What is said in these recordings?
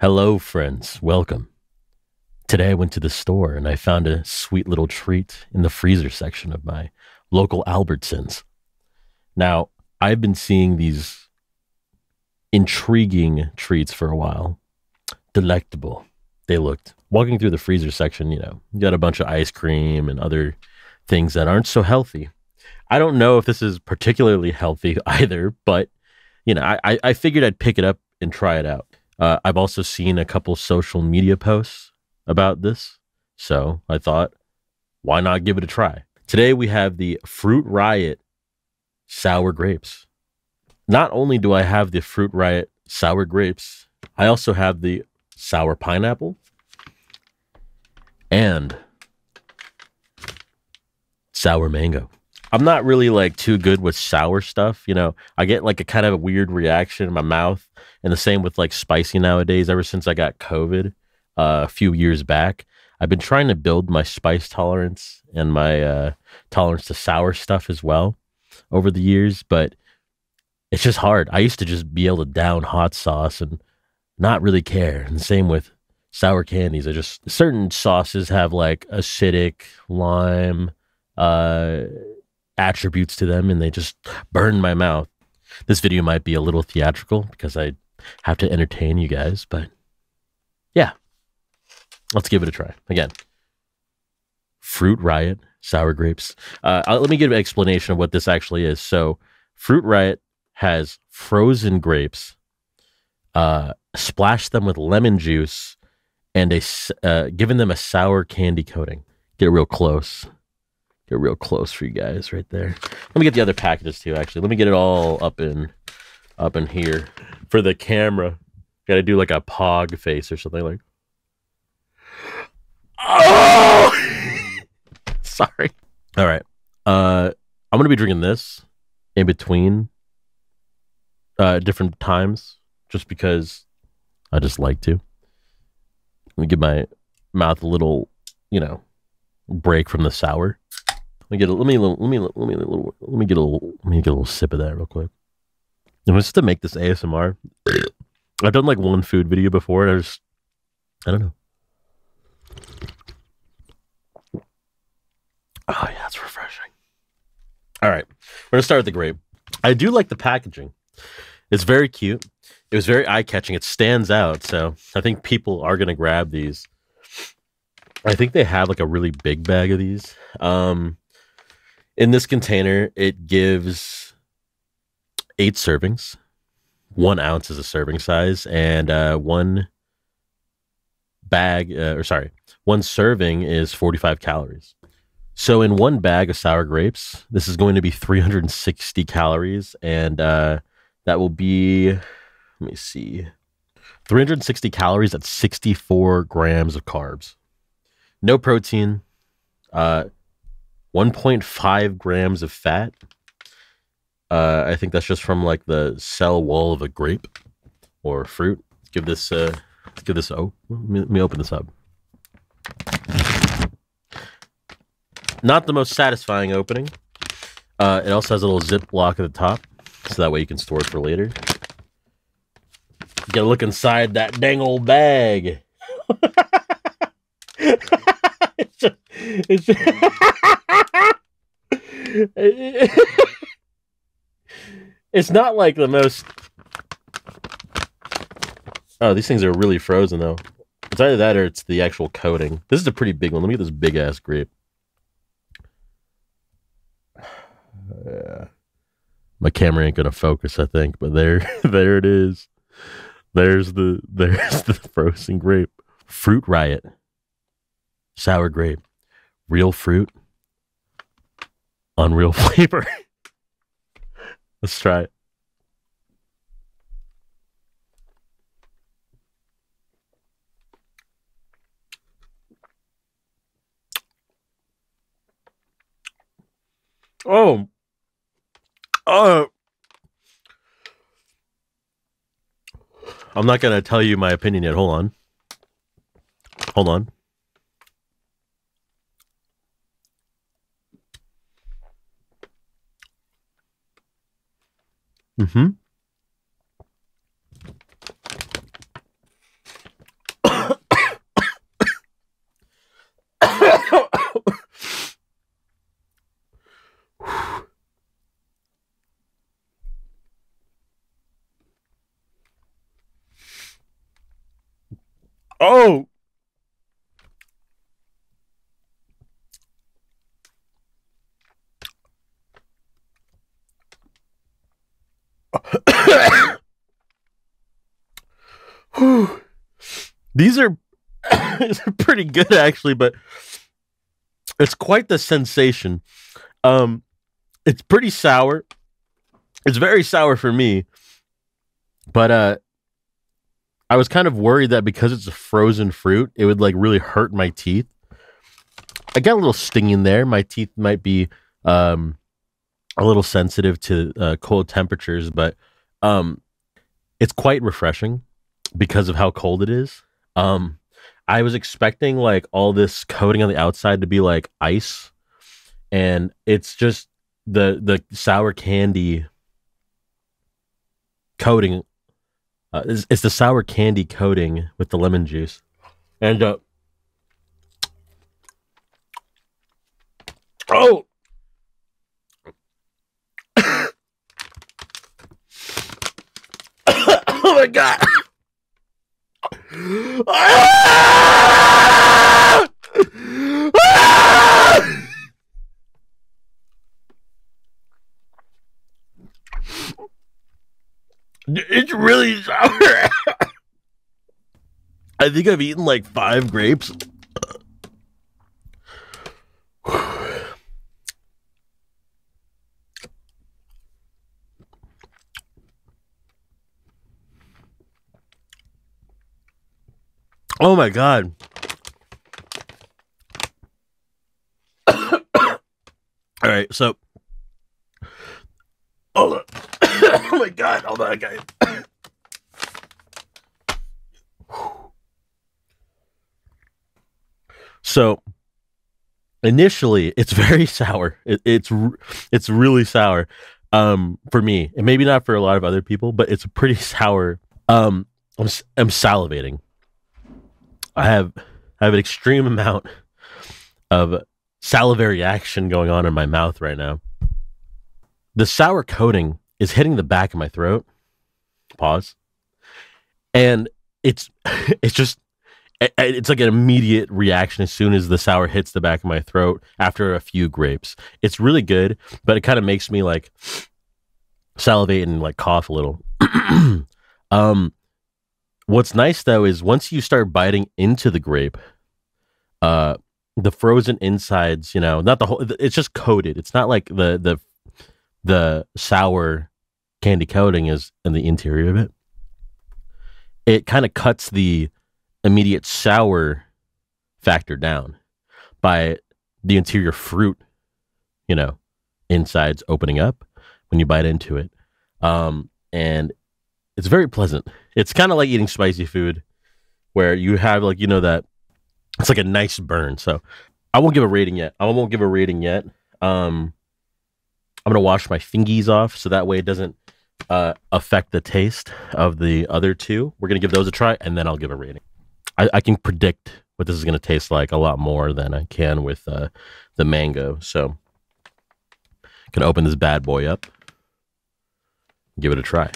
Hello, friends. Welcome. Today I went to the store and I found a sweet little treat in the freezer section of my local Albertsons. Now, I've been seeing these intriguing treats for a while. Delectable, they looked. Walking through the freezer section, you got a bunch of ice cream and other things that aren't so healthy. I don't know if this is particularly healthy either, but I figured I'd pick it up and try it out. I've also seen a couple social media posts about this, so I thought, why not give it a try? Today we have the Fruit Riot sour grapes. Not only do I have the Fruit Riot sour grapes, I also have the sour pineapple and sour mango. I'm not really like too good with sour stuff. I get like a kind of a weird reaction in my mouth. And the same with like spicy nowadays. Ever since I got COVID a few years back, I've been trying to build my spice tolerance and my tolerance to sour stuff as well over the years. But it's just hard. I used to just be able to down hot sauce and not really care. And the same with sour candies. Certain sauces have like acidic, lime, attributes to them, and they just burn my mouth. This video might be a little theatrical because I have to entertain you guys, but yeah, let's give it a try. Again, Fruit Riot sour grapes. Let me give an explanation of what this actually is. So Fruit Riot has frozen grapes, splashed them with lemon juice, and given them a sour candy coating. Get real close for you guys right there. Let me get the other packages too, actually. Let me get it all up in here for the camera. Got to do like a pog face or something like. Oh! Sorry. All right. I'm going to be drinking this in between different times just because I just like to. Let me give my mouth a little, break from the sour. Let me get a little sip of that real quick. And just to make this ASMR, I've done like one food video before, and I don't know. Oh yeah, it's refreshing. All right, we're gonna start with the grape. I do like the packaging. It's very cute. It was very eye-catching. It stands out, so I think people are gonna grab these. I think they have like a really big bag of these. In this container, it gives 8 servings. 1 ounce is a serving size, and one serving is 45 calories. So in one bag of sour grapes, this is going to be 360 calories, and that will be, let me see, 360 calories at 64 grams of carbs. No protein, 1.5 grams of fat. I think that's just from like the cell wall of a grape or fruit. Let's give this let me open this up. Not the most satisfying opening. It also has a little zip block at the top, so that way you can store it for later. You gotta look inside that dang old bag. it's just it's not like the most. Oh, these things are really frozen though. It's either that or it's the actual coating. This is a pretty big one. Let me get this big ass grape. Yeah. My camera ain't gonna focus, I think, but there it is. There's the frozen grape. Fruit Riot sour grape. Real fruit, unreal flavor. Let's try it. Oh, I'm not gonna tell you my opinion yet. Hold on. Mm-hmm. Oh, these are these are pretty good actually, but it's quite the sensation. Um, it's pretty sour. It's very sour for me, but I was kind of worried that because it's a frozen fruit, it would like really hurt my teeth. I got a little sting in there. My teeth might be um a little sensitive to cold temperatures, but um, it's quite refreshing because of how cold it is. Um, I was expecting like all this coating on the outside to be like ice, and it's just the sour candy coating. It's the sour candy coating with the lemon juice, and oh, oh my god. Ah! Ah! It's really sour. I think I've eaten like 5 grapes. Oh my god. All right, so hold on. Oh my god, hold on, guys. So initially, it's very sour. It's really sour. For me, and maybe not for a lot of other people, but it's pretty sour. I'm salivating. I have an extreme amount of salivary action going on in my mouth right now. The sour coating is hitting the back of my throat. Pause. And it's it's just it's like an immediate reaction as soon as the sour hits the back of my throat after a few grapes. It's really good, but it kind of makes me like salivate and like cough a little. um, what's nice though is once you start biting into the grape, uh, the frozen insides, not the whole. It's just coated. It's not like the sour candy coating is in the interior of it. It kind of cuts the immediate sour factor down by the interior fruit, you know, insides opening up when you bite into it. And it's very pleasant. It's kind of like eating spicy food where you have like, that it's like a nice burn. So I won't give a rating yet. I'm going to wash my fingies off so that way it doesn't affect the taste of the other two. We're going to give those a try and then I'll give a rating. I can predict what this is going to taste like a lot more than I can with the mango. So I'm going to open this bad boy up. Give it a try.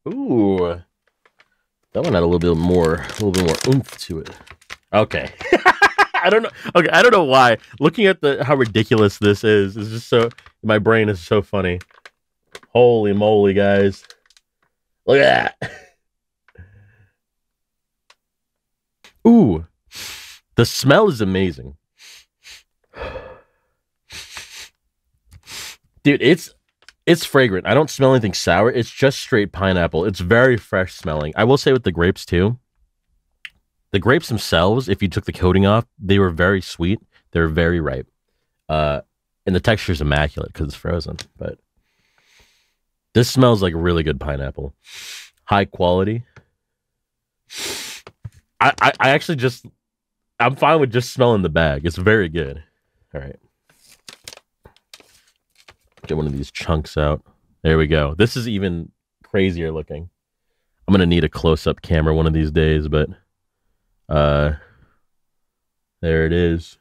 Ooh. That one had a little bit more oomph to it. Okay. I don't know. Okay, I don't know why. Looking at how ridiculous this is just so my brain is so funny. Holy moly, guys. Look at that. Ooh. The smell is amazing. Dude, it's fragrant. I don't smell anything sour. It's just straight pineapple. It's very fresh smelling. I will say with the grapes too. The grapes themselves, if you took the coating off, they were very sweet. They're very ripe. And the texture is immaculate because it's frozen. But this smells like really good pineapple. High quality. I actually I'm fine with just smelling the bag. It's very good. All right. Get one of these chunks out. There we go. This is even crazier looking. I'm going to need a close-up camera one of these days, but there it is.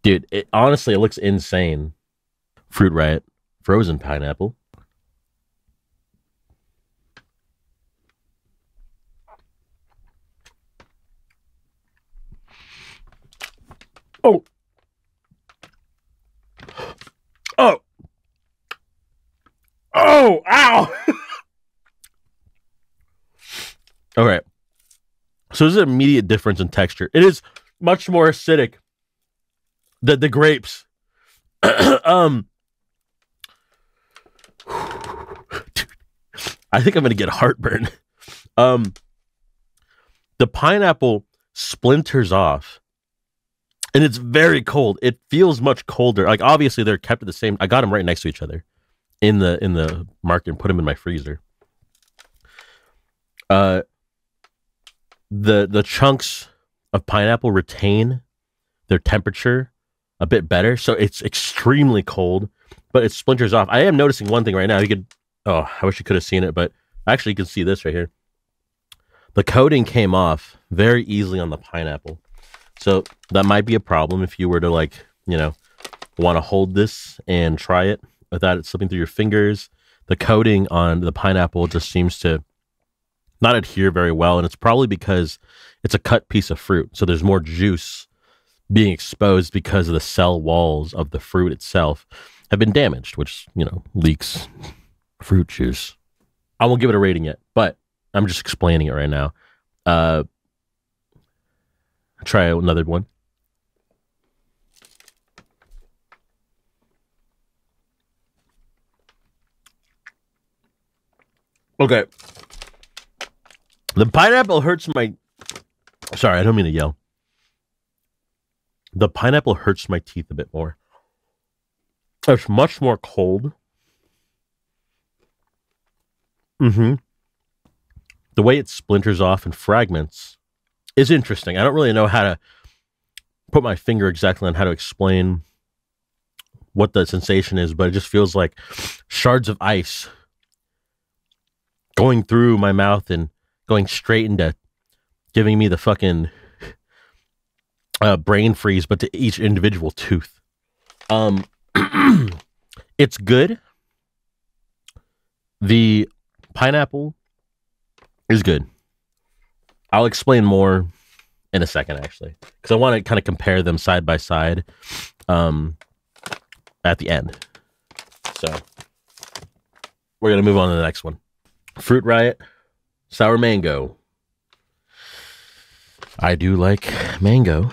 Dude, honestly, it looks insane. Fruit Riot frozen pineapple. Oh. Oh. Oh, ow. Okay. So there's an immediate difference in texture. It is much more acidic than the grapes. Dude, I think I'm gonna get heartburn. Um, the pineapple splinters off, and it's very cold. It feels much colder. Like obviously they're kept at the same. I got them right next to each other in the market and put them in my freezer. The chunks of pineapple retain their temperature a bit better, so it's extremely cold, but it splinters off. I am noticing one thing right now. You could, oh, I wish you could have seen it, but actually you can see this right here. The coating came off very easily on the pineapple, so that might be a problem if you were to like, you know, want to hold this and try it without it slipping through your fingers. The coating on the pineapple just seems to not adhere very well, and it's probably because it's a cut piece of fruit, so there's more juice being exposed because of the cell walls of the fruit itself have been damaged, which, you know, leaks fruit juice. I won't give it a rating yet, but I'm just explaining it right now. Try another one. Okay. The pineapple hurts my... Sorry, I don't mean to yell. The pineapple hurts my teeth a bit more. It's much more cold. The way it splinters off in fragments is interesting. I don't really know how to put my finger exactly on how to explain what the sensation is, but it just feels like shards of ice going through my mouth and going straight into giving me the fucking brain freeze, but to each individual tooth. It's good. The pineapple is good. I'll explain more in a second, actually, because I want to kind of compare them side by side at the end. So we're going to move on to the next one. Fruit Riot, sour mango. I do like mango.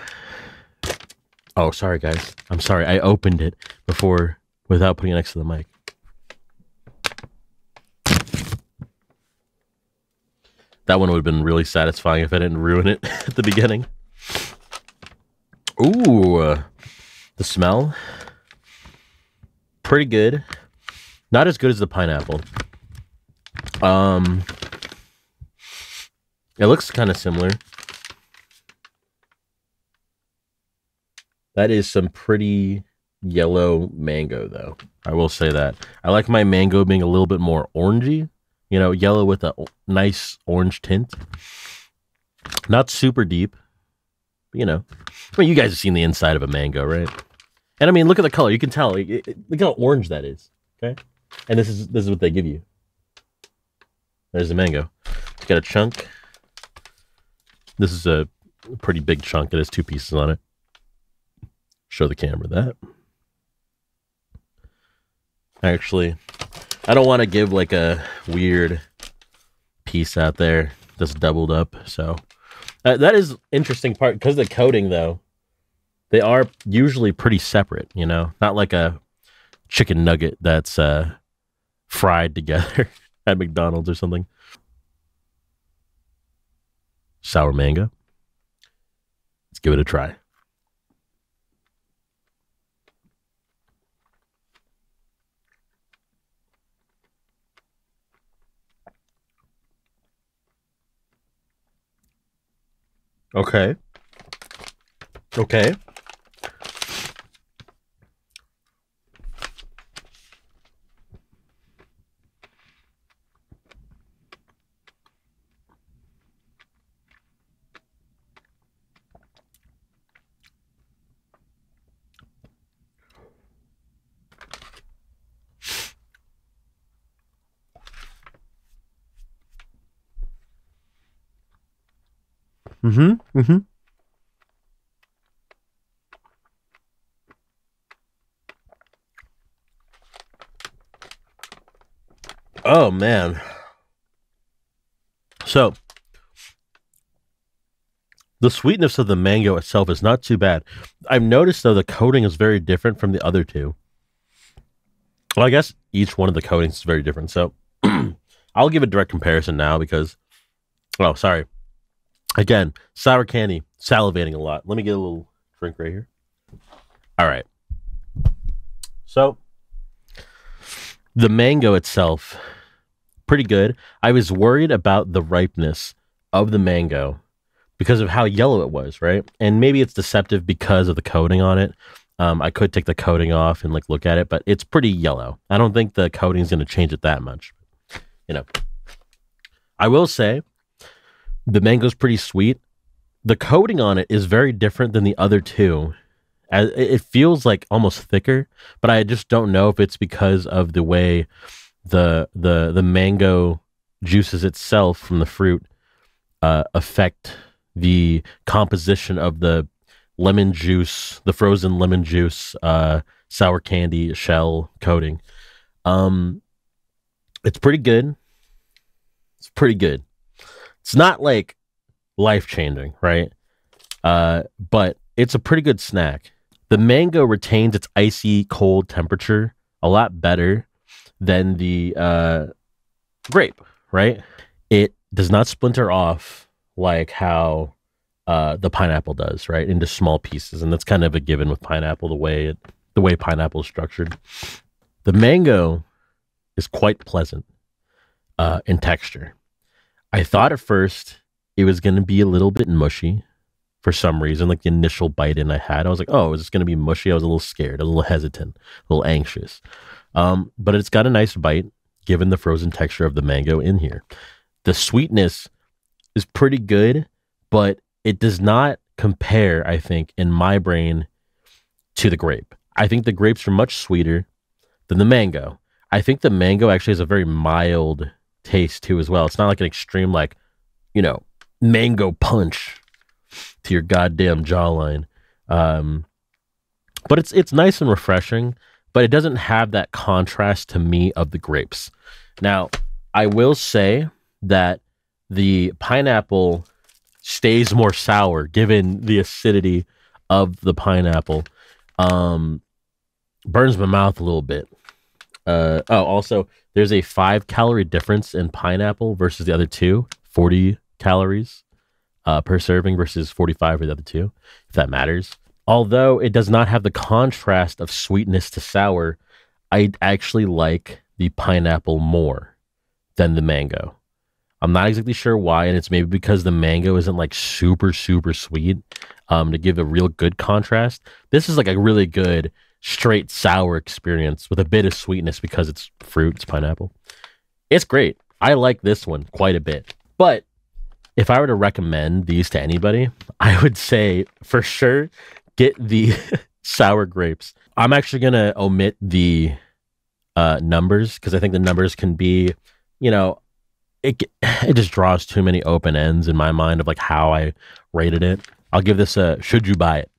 Oh, sorry, guys. I'm sorry. I opened it before without putting it next to the mic. That one would have been really satisfying if I didn't ruin it at the beginning. Ooh, the smell. Pretty good. Not as good as the pineapple. It looks kind of similar. That is some pretty yellow mango, though. I will say that. I like my mango being a little bit more orangey. You know, yellow with a nice orange tint. Not super deep. But, you know. I mean, you guys have seen the inside of a mango, right? And I mean, look at the color. You can tell. Look how orange that is. Okay? And this is what they give you. There's the mango. It's got a chunk. This is a pretty big chunk. It has 2 pieces on it. Show the camera that. Actually, I don't want to give like a weird piece out there that's doubled up. So that is interesting part because of the coating, though. They are usually pretty separate, you know, not like a chicken nugget that's fried together at McDonald's or something. Sour mango. Let's give it a try. Okay. Okay. Mm-hmm. Mm-hmm. Oh man. So the sweetness of the mango itself is not too bad. I've noticed though the coating is very different from the other two. Well, I guess each one of the coatings is very different. So I'll give a direct comparison now because, oh, sorry. Again, sour candy, salivating a lot. Let me get a little drink right here. All right. So the mango itself, pretty good. I was worried about the ripeness of the mango because of how yellow it was, right? And maybe it's deceptive because of the coating on it. I could take the coating off and like look at it, but it's pretty yellow. I don't think the coating is going to change it that much. You know, I will say the mango's pretty sweet. The coating on it is very different than the other two. It feels like almost thicker, but I just don't know if it's because of the way the mango juices itself from the fruit affect the composition of the lemon juice, the frozen lemon juice, sour candy shell coating. It's pretty good. It's pretty good. It's not like life changing, right? But it's a pretty good snack. The mango retains its icy cold temperature a lot better than the grape, right? It does not splinter off like how the pineapple does, right? Into small pieces. And that's kind of a given with pineapple, the way pineapple is structured. The mango is quite pleasant in texture. I thought at first it was going to be a little bit mushy for some reason. Like the initial bite in I had, I was like, oh, is this going to be mushy? I was a little scared, a little hesitant, a little anxious. But it's got a nice bite given the frozen texture of the mango in here. The sweetness is pretty good, but it does not compare, I think, in my brain to the grape. I think the grapes are much sweeter than the mango. I think the mango actually has a very mild taste too as well. It's not like an extreme, like, mango punch to your goddamn jawline. But it's nice and refreshing, but it doesn't have that contrast to me of the grapes. Now, I will say that the pineapple stays more sour given the acidity of the pineapple. Burns my mouth a little bit. Also, there's a 5-calorie difference in pineapple versus the other two. 40 calories per serving versus 45 for the other two, if that matters. Although it does not have the contrast of sweetness to sour, I actually like the pineapple more than the mango. I'm not exactly sure why, and it's maybe because the mango isn't like super, super sweet to give a real good contrast. This is like a really good straight sour experience with a bit of sweetness because it's fruit, it's pineapple. It's great. I like this one quite a bit. But if I were to recommend these to anybody, I would say for sure get the sour grapes. I'm actually going to omit the numbers because I think the numbers can be, it just draws too many open ends in my mind of like how I rated it. I'll give this a should you buy it?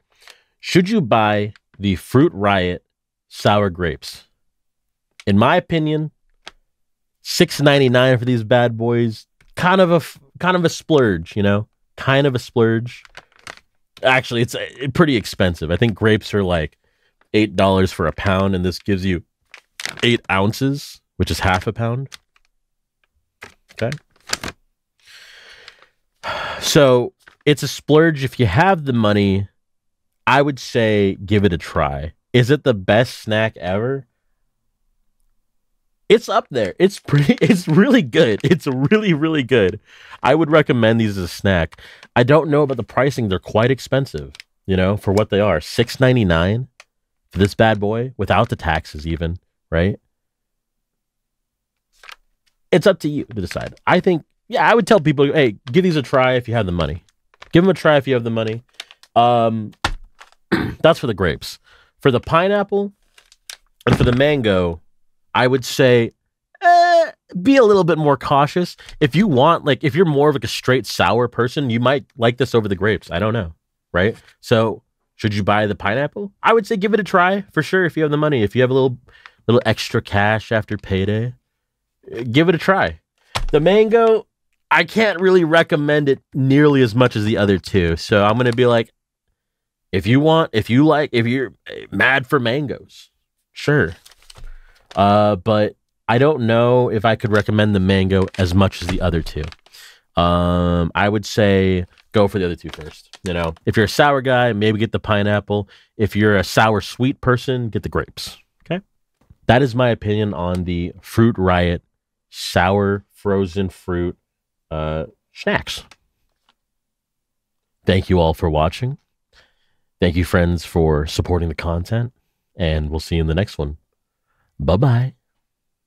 Should you buy the Fruit Riot sour grapes? In my opinion, $6.99 for these bad boys. Kind of a splurge, kind of a splurge. Actually, it's pretty expensive. I think grapes are like $8 for a pound, and this gives you 8 ounces, which is half a pound. Okay. So it's a splurge. If you have the money, I would say give it a try. Is it the best snack ever? It's up there. It's really good. It's really, really good. I would recommend these as a snack. I don't know about the pricing. They're quite expensive, for what they are. $6.99 for this bad boy without the taxes even, right? It's up to you to decide. I think, I would tell people, hey, give these a try if you have the money. Give them a try if you have the money. That's for the grapes. For the pineapple and for the mango, I would say, be a little bit more cautious. If you want, like, if you're more of like a straight sour person, you might like this over the grapes. I don't know, right? So should you buy the pineapple? I would say give it a try for sure if you have the money. If you have a little extra cash after payday, give it a try. The mango, I can't really recommend it nearly as much as the other two. So I'm gonna be like, if you're mad for mangoes, sure. But I don't know if I could recommend the mango as much as the other two. I would say go for the other two first. You know, if you're a sour guy, maybe get the pineapple. If you're a sour sweet person, get the grapes. Okay. That is my opinion on the Fruit Riot sour frozen fruit snacks. Thank you all for watching. Thank you, friends, for supporting the content. And we'll see you in the next one. Bye-bye.